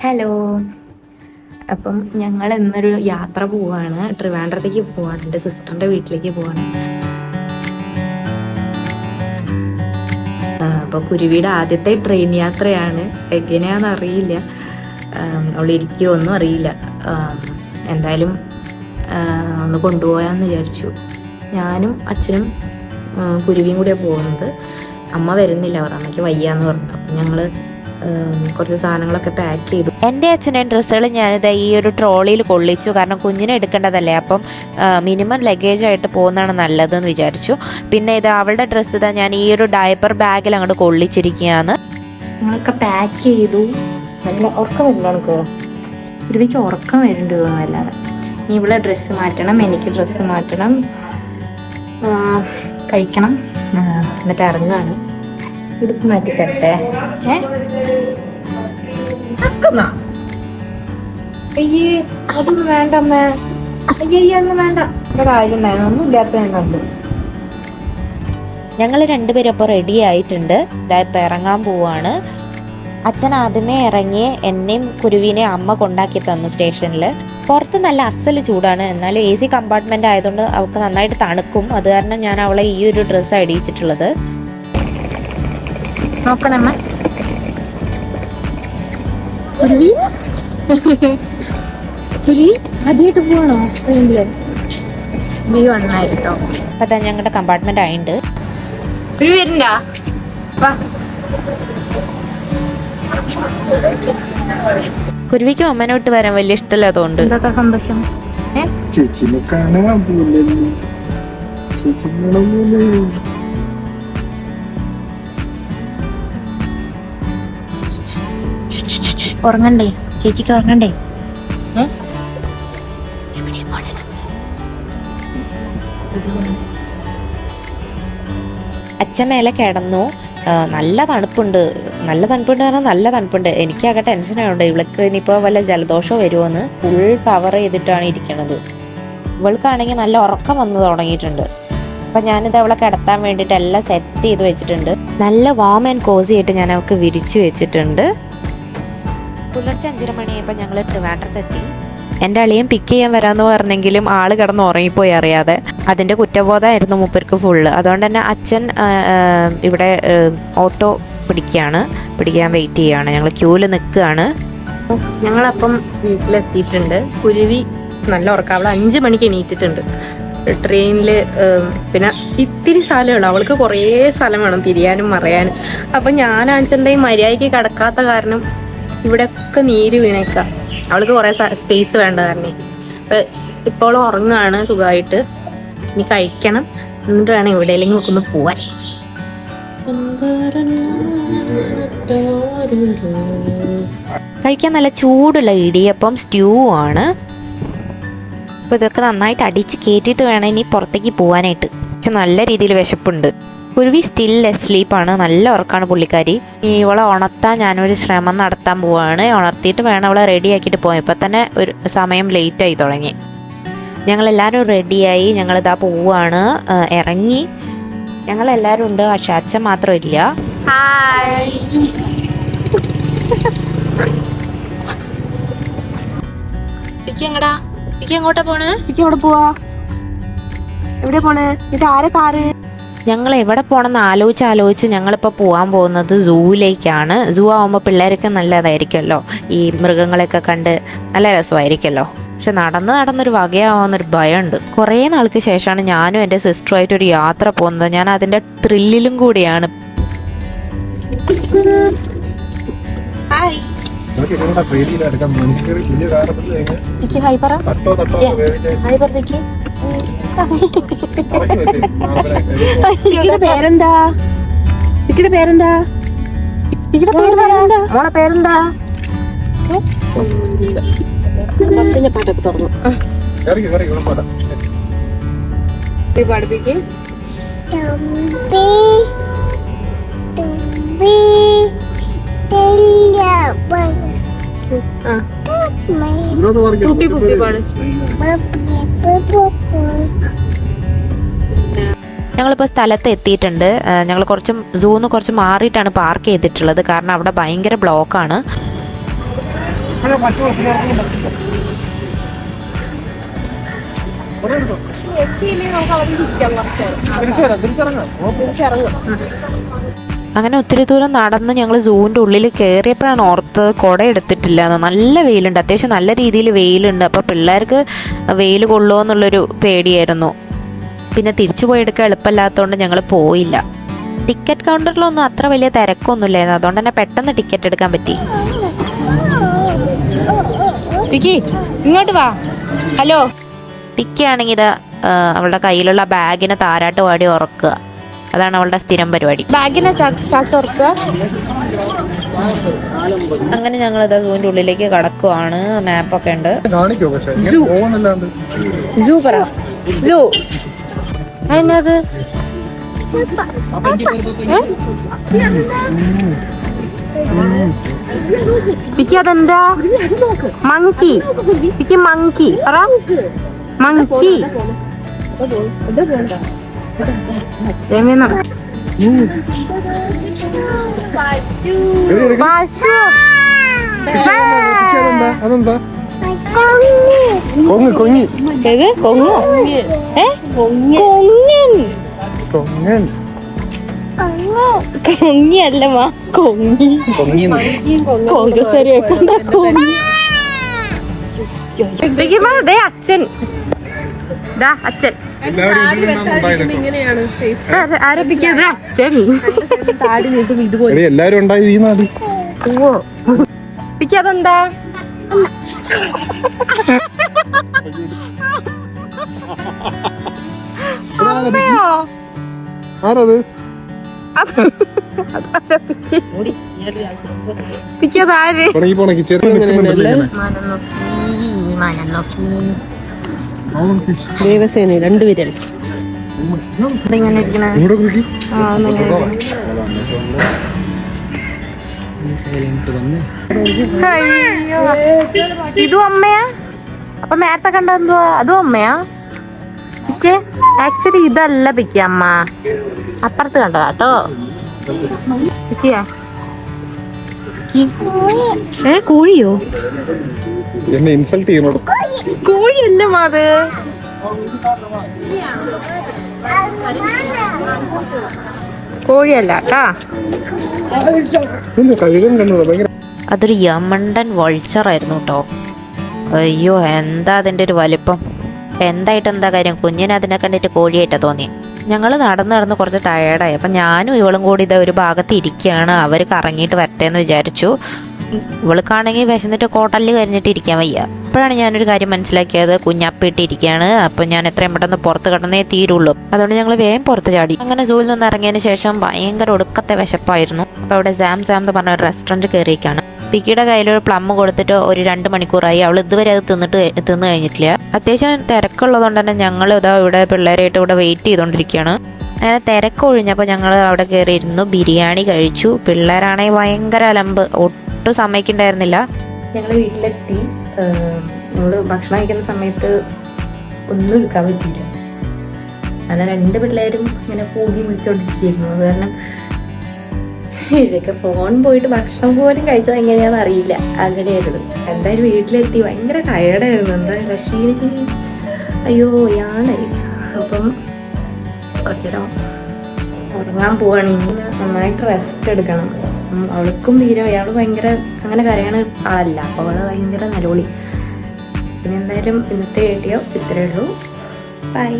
Hello. അപ്പം ഞങ്ങൾ ഇന്നൊരു യാത്ര പോവാണ്. ട്രിവാൻഡ്രത്തേക്ക് പോവാണ്. എൻ്റെ സിസ്റ്ററിൻ്റെ വീട്ടിലേക്ക് പോവാണ്. അപ്പോൾ കുരുവിയുടെ ആദ്യത്തെ ട്രെയിൻ യാത്രയാണ്. എങ്ങനെയാണെന്ന് അറിയില്ല, അവൾ ഇരിക്കുമോ ഒന്നും അറിയില്ല. എന്തായാലും ഒന്ന് കൊണ്ടുപോകാമെന്ന് വിചാരിച്ചു. ഞാനും അച്ഛനും കുരുവിയും കൂടിയാണ് പോകുന്നത്. അമ്മ വരുന്നില്ല, അവർ അമ്മയ്ക്ക് വയ്യാന്ന് പറഞ്ഞു. അപ്പം ഞങ്ങൾ കുറച്ച് സാധനങ്ങളൊക്കെ പാക്ക് ചെയ്തു. എൻ്റെ അച്ഛൻ്റെ ഡ്രസ്സുകൾ ഞാനിത് ഈ ഒരു ട്രോളിയിൽ കൊള്ളിച്ചു. കാരണം കുഞ്ഞിനെ എടുക്കേണ്ടതല്ലേ, അപ്പം മിനിമം ലഗേജ് ആയിട്ട് പോകുന്നതാണ് നല്ലതെന്ന് വിചാരിച്ചു. പിന്നെ ഇത് അവളുടെ ഡ്രസ്സ് ഇതാ ഞാൻ ഈ ഒരു ഡയപ്പർ ബാഗിൽ അങ്ങോട്ട് കൊള്ളിച്ചിരിക്കുകയാണ്. ഞങ്ങളൊക്കെ പാക്ക് ചെയ്തു. നല്ല ഉറക്കം വരുന്നുണ്ട്, കുരുവിക്ക് ഉറക്കം വരുന്നുണ്ട് തോന്നുന്നല്ലാതെ. ഇനി ഇവിടെ ഡ്രസ്സ് മാറ്റണം, എനിക്ക് ഡ്രസ്സ് മാറ്റണം, കഴിക്കണം, എന്നിട്ട് ഇറങ്ങാണ്. ഉടുപ്പ് മാറ്റി തരട്ടെ. അയ്യേ അതൊന്നും വേണ്ട അമ്മ. അയ്യേ ഒന്നും വേണ്ട. ഇവിടെ കാര്യം ഉണ്ടായിരുന്നു, ഒന്നും ഇല്ലാത്തതുണ്ട്. ഞങ്ങൾ രണ്ടുപേരും അപ്പോൾ റെഡി ആയിട്ടുണ്ട്. ഇതായപ്പോൾ ഇറങ്ങാൻ പോവാണ്. അച്ഛൻ ആദ്യമേ ഇറങ്ങി എന്നെയും കുരുവിനെയും അമ്മ കൊണ്ടാക്കി തന്നു സ്റ്റേഷനിൽ. പുറത്ത് നല്ല അസൽ ചൂടാണ്, എന്നാലും AC കമ്പാർട്ട്മെന്റ് ആയതുകൊണ്ട് അവൾക്ക് നന്നായിട്ട് തണുക്കും. അത് കാരണം ഞാൻ അവളെ ഈ ഒരു ഡ്രസ്സ് അടിയിച്ചിട്ടുള്ളത്. നോക്കണമ്മ, കുരുവി കുരുവി ആദ്യമായിട്ട് പോവാണോ ട്രെയിനില്? വ്യൂ ഒന്നായി കേട്ടോ. അപ്പം അതാ ഞങ്ങളുടെ കമ്പാർട്ട്മെന്റ് ആയിട്ടുണ്ട്. കുരുവി വരണ്ടാ? കുരുവിക്കും അമ്മനെ വിട്ട് വരാൻ വലിയ ഇഷ്ടമല്ല, അതുകൊണ്ട് എന്തൊക്കെ സന്തോഷം. ചേച്ചിനെ കാണാൻ പോലല്ലേ, ചേച്ചി പോലെ. ഉറങ്ങണ്ടേ ചേച്ചിക്ക്? ഉറങ്ങണ്ടേ? അച്ഛൻ മേലെ കിടന്നു. നല്ല തണുപ്പുണ്ട് പറഞ്ഞാൽ നല്ല തണുപ്പുണ്ട്. എനിക്കാകെ ടെൻഷനായുണ്ട്, ഇവൾക്ക് ഇനിയിപ്പോൾ വല്ല ജലദോഷമോ വരുമോയെന്ന്. ഫുൾ കവർ ചെയ്തിട്ടാണ് ഇരിക്കണത്. ഇവൾക്കാണെങ്കിൽ നല്ല ഉറക്കം വന്ന് തുടങ്ങിയിട്ടുണ്ട്. അപ്പം ഞാനിത് അവളെ കിടത്താൻ വേണ്ടിയിട്ട് എല്ലാം സെറ്റ് ചെയ്ത് വെച്ചിട്ടുണ്ട്. നല്ല വാം ആൻഡ് കോസി ആയിട്ട് ഞാൻ അവൾക്ക് വിരിച്ചു വെച്ചിട്ടുണ്ട്. പുലർച്ചെ 5:30 മണിയായപ്പോൾ ഞങ്ങൾ ട്രിവാൻഡ്രത്തെത്തി. എൻ്റെ അളിയൻ പിക്ക് ചെയ്യാൻ വരാമെന്ന് പറഞ്ഞെങ്കിലും ആള് കിടന്ന് ഉറങ്ങിപ്പോയി അറിയാതെ. അതിൻ്റെ കുറ്റബോധമായിരുന്നു മൂപ്പർക്ക് ഫുള്ള്. അതുകൊണ്ട് തന്നെ അച്ഛൻ ഇവിടെ ഓട്ടോ പിടിക്കാൻ വെയിറ്റ് ചെയ്യുകയാണ്. ഞങ്ങൾ ക്യൂവിൽ നിൽക്കുകയാണ്. ഞങ്ങളപ്പം വീട്ടിലെത്തിയിട്ടുണ്ട്. കുരുവി നല്ല ഉറക്കം. അവൾ 5 മണിക്ക് എണീറ്റിട്ടുണ്ട്. ട്രെയിനിൽ പിന്നെ ഇത്തിരി സ്ഥലമുള്ളൂ, അവൾക്ക് കുറേ സ്ഥലം വേണം തിരിയാനും മറയാനും. അപ്പം ഞാൻ അച്ഛൻ്റെ മര്യാദയ്ക്ക് കിടക്കാത്ത കാരണം ഇവിടെയൊക്കെ നീര് വീണേക്കാം. അവൾക്ക് കുറേ സ്പേസ് വേണ്ട കാരണം ഇപ്പോഴും ഉറങ്ങുകയാണ് സുഖമായിട്ട്. ഇനി കഴിക്കണം, എന്നിട്ട് വേണം എവിടെയെങ്കിലും ഒക്കെ ഒന്ന് പോവാൻ. കഴിക്കാൻ നല്ല ചൂടുള്ള ഇടിയപ്പം സ്റ്റ്യൂ ആണ്. അപ്പോൾ ഇതൊക്കെ നന്നായിട്ട് അടിച്ച് കയറ്റിയിട്ട് വേണം ഇനി പുറത്തേക്ക് പോകാനായിട്ട്. പക്ഷെ നല്ല രീതിയിൽ വിശപ്പുണ്ട്. കുരുവി സ്റ്റിൽ സ്ലീപ്പാണ്, നല്ല ഉറക്കമാണ് പുള്ളിക്കാരി. ഇവളെ ഉണർത്താൻ ഞാനൊരു ശ്രമം നടത്താൻ പോവാണ്. ഉണർത്തിയിട്ട് വേണം അവളെ റെഡി ആക്കിയിട്ട് പോകാൻ. ഇപ്പം തന്നെ ഒരു സമയം ലേറ്റായി തുടങ്ങി. ഞങ്ങളെല്ലാവരും റെഡിയായി, ഞങ്ങളിതാ പോവാണ്. ഇറങ്ങി ഞങ്ങളെല്ലാവരും ഉണ്ട്, പക്ഷെ അച്ഛൻ മാത്രം ഇല്ല. എങ്ങോട്ടാ പോണേ? എവിടെ പോവാ? എവിടെ പോണേ? ഇത് ആരെ കാറ്? ഞങ്ങൾ എവിടെ പോകണമെന്ന് ആലോചിച്ച് ഞങ്ങളിപ്പോൾ പോകാൻ പോകുന്നത് സൂവിലേക്കാണ്. സൂ ആകുമ്പോൾ പിള്ളേർക്ക് നല്ലതായിരിക്കുമല്ലോ, ഈ മൃഗങ്ങളെയൊക്കെ കണ്ട് നല്ല രസമായിരിക്കുമല്ലോ. പക്ഷെ നടന്നൊരു വകയാവുന്നൊരു ഭയമുണ്ട്. കുറേ നാൾക്ക് ശേഷമാണ് ഞാനും എൻ്റെ സിസ്റ്ററുമായിട്ടൊരു യാത്ര പോകുന്നത്. ഞാൻ അതിൻ്റെ ത്രില്ലിലും കൂടിയാണ്. പേരെന്താ? മോളെ പേരെന്താ? കുറച്ച് പാട്ടൊക്കെ തുറന്നു പഠിപ്പിക്കും. ഞങ്ങളിപ്പോൾ സ്ഥലത്ത് എത്തിയിട്ടുണ്ട്. ഞങ്ങൾ സൂന്ന് കുറച്ച് മാറിയിട്ടാണ് പാർക്ക് ചെയ്തിട്ടുള്ളത്, കാരണം അവിടെ ഭയങ്കര ബ്ലോക്കാണ്. അങ്ങനെ ഒത്തിരി ദൂരം നടന്ന് ഞങ്ങൾ സൂവിൻ്റെ ഉള്ളിൽ കയറിയപ്പോഴാണ് ഓർത്തത് കുട എടുത്തിട്ടില്ല എന്ന്. നല്ല വെയിലുണ്ട്, അത്യാവശ്യം നല്ല രീതിയിൽ വെയിലുണ്ട്. അപ്പോൾ പിള്ളേർക്ക് വെയിൽ കൊള്ളുമോ എന്നുള്ളൊരു പേടിയായിരുന്നു. പിന്നെ തിരിച്ചു പോയി എടുക്കാൻ എളുപ്പമില്ലാത്തതുകൊണ്ട് ഞങ്ങൾ പോയില്ല. ടിക്കറ്റ് കൗണ്ടറിലൊന്നും അത്ര വലിയ തിരക്കൊന്നുമില്ലായിരുന്നു, അതുകൊണ്ട് തന്നെ പെട്ടെന്ന് ടിക്കറ്റ് എടുക്കാൻ പറ്റി. ഇങ്ങോട്ട് വാ. ഹലോ. ടിക്കി ആണെങ്കിൽ ഇത് അവളുടെ കയ്യിലുള്ള ബാഗിനെ താരാട്ട് പാടി ഉറക്കുക. അതാണ് അവളുടെ സ്ഥിരം പരിപാടി. ബാഗിനെ ചാച്ചോർക്കുക. അങ്ങനെ ഞങ്ങളിത് സൂവിൻ്റെ ഉള്ളിലേക്ക് കടക്കുവാണ്. മാപ്പൊക്കെ ഉണ്ട്. സൂ പറ. സൂ എന്നത് അതെന്താ? മങ്കി. മങ്കി പറ. മങ്കി. അതെന്താ? കൊങ്ങ് കൊങ്ങി കൊങ്ങോ? കൊങ്ങൻ. കൊങ്ങിയല്ല മാ, കൊങ്ങി. കോൺഗ്രസ് അച്ഛൻ. അച്ഛൻ ആരംഭിക്കാതെ അച്ഛൻ താടി നീട്ടും ഇതുപോലെ എല്ലാരും ഉണ്ടായി ഈ നാട്. അതെന്താ? ആരത്? ദേവസേന രണ്ടുപേരും ഇതും അമ്മയാ? അപ്പൊ നേരത്തെ കണ്ടെന്തുവാ? അതും അമ്മയാ? ആക്ച്വലി ഇതല്ല പിക്കി അമ്മ, അപ്പുറത്ത് കണ്ടതാട്ടോ. കോഴിയോ? എന്നെ ഇൻസൾട്ട് ചെയ്യുന്നു. കോഴിയല്ല മാത്. കോഴിയല്ല കേട്ടാ. അതൊരു യമണ്ടൻ വൾച്ചറായിരുന്നു കേട്ടോ. അയ്യോ, എന്താ അതിൻ്റെ ഒരു വലിപ്പം! എന്തായിട്ട് എന്താ കാര്യം, കുഞ്ഞിനെ അതിനെ കണ്ടിട്ട് കോഴിയായിട്ടാണ് തോന്നി. ഞങ്ങൾ നടന്ന് കുറച്ച് ടയേർഡായി. അപ്പം ഞാനും ഇവളും കൂടി ഇതാ ഒരു ഭാഗത്ത് ഇരിക്കുകയാണ്. അവർ കറങ്ങിയിട്ട് വരട്ടെ എന്ന് വിചാരിച്ചു. ഇവൾക്കാണെങ്കിൽ വിശന്നിട്ട് കോട്ടലിൽ കരിഞ്ഞിട്ട് ഇരിക്കാൻ വയ്യ. അപ്പോഴാണ് ഞാനൊരു കാര്യം മനസ്സിലാക്കിയത്, കുഞ്ഞപ്പിട്ടിരിക്കുകയാണ്. അപ്പം ഞാൻ എത്രയും പെട്ടെന്ന് പുറത്ത് കിടന്നേ തീരുള്ളൂ. അതുകൊണ്ട് ഞങ്ങൾ വേഗം പുറത്ത് ചാടി. അങ്ങനെ സൂവിൽ നിന്ന് ഇറങ്ങിയതിന് ശേഷം ഭയങ്കര ഒടുക്കത്തെ വിശപ്പായിരുന്നു. അപ്പോൾ അവിടെ സാം എന്ന് പറഞ്ഞ ഒരു റെസ്റ്റോറൻറ്റ് കയറിയിരിക്കുകയാണ്. പിക്കിയുടെ കയ്യിലൊരു പ്ലം കൊടുത്തിട്ട് ഒരു 2 മണിക്കൂറായി. അവൾ ഇതുവരെ അത് തിന്നു കഴിഞ്ഞിട്ടില്ല. അത്യാവശ്യം തിരക്കുള്ളതുകൊണ്ട് തന്നെ ഞങ്ങൾ ഇതാ ഇവിടെ പിള്ളേരായിട്ട് ഇവിടെ വെയിറ്റ് ചെയ്തുകൊണ്ടിരിക്കുകയാണ്. അങ്ങനെ തിരക്ക് ഒഴിഞ്ഞപ്പോൾ ഞങ്ങൾ അവിടെ കയറിയിരുന്നു, ബിരിയാണി കഴിച്ചു. പിള്ളേരാണെങ്കിൽ ഭയങ്കര അലമ്പ്, ഒട്ടും സമ്മതിക്കുന്നുണ്ടായിരുന്നില്ല. ഞങ്ങൾ വീട്ടിലെത്തി. നമ്മൾ ഭക്ഷണം കഴിക്കുന്ന സമയത്ത് ഒന്നും എടുക്കാൻ പറ്റിയില്ല. അങ്ങനെ 2 പിള്ളേരും ഇങ്ങനെ കൂടി വിളിച്ചോണ്ടിരിക്കുന്നു. അത് കാരണം ഇതൊക്കെ ഫോൺ പോയിട്ട് ഭക്ഷണം പോലും കഴിച്ചത് എങ്ങനെയാണെന്ന് അറിയില്ല. അങ്ങനെയായിരുന്നു. എന്തായാലും വീട്ടിലെത്തി. ഭയങ്കര ടയേർഡായിരുന്നു. എന്താ ക്ഷീണിച്ച് അയ്യോ യാണായി. അപ്പം കുറച്ചു നേരം ഉറങ്ങാൻ പോവാണ്. ഇനി നന്നായിട്ട് റെസ്റ്റ് എടുക്കണം. അവൾക്കും തീരെ അയാൾ ഭയങ്കര അങ്ങനെ കരയണ ആളല്ല. അപ്പോൾ അവൾ ഭയങ്കര നിലവിളി. പിന്നെ എന്തായാലും ഇന്നത്തെ വീഡിയോ ഇത്രയേ ഉള്ളൂ. ബൈ.